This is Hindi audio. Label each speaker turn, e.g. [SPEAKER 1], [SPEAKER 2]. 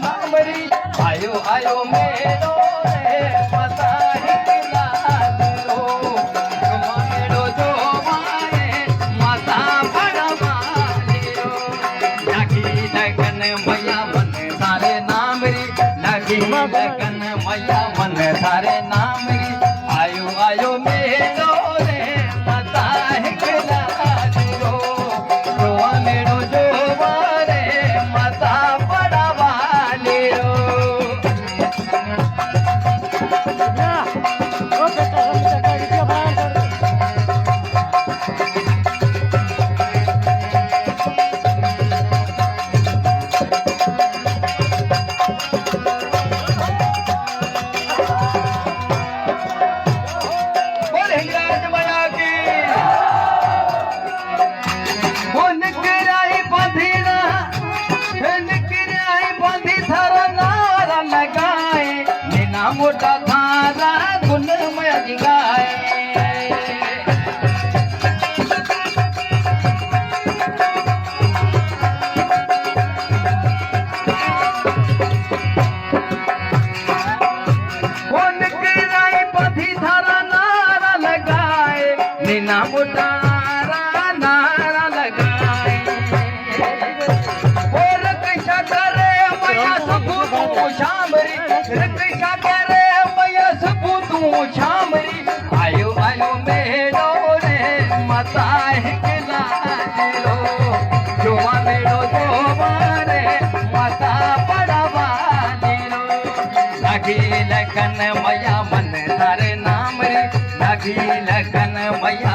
[SPEAKER 1] नाम री आयो आयो मेलो रे माता हिंगलाजो जुमा मेलो जोवाए माता बड़वालियो लागी लगन मैया मन तारे नाम री लागी लगन मैया मन तारे नाम री आयो आयो मेलो रे माता हिंगलाजो जुमा मेलो जोवारे माता बड़वालियो बोल हिंगराज मैया की वो निकराई बंधीना निकराई बंधी थारा नारा लगाए नीना मोटा थारा गुन मैया की गाए वो निकराई बंधी थारा नारा लगाए नीना मोटा नारा लगाए और रक्षा करे मैया सबू तू शामरी रक्षा करे मैया सबू तू शामरी आयो आयो मेलो रे माता हिंगलाजो जुमा मेलो जोवारे माता बड़वालियो लागी लगन मैया मन तारे नाम रे लागी लगन मैया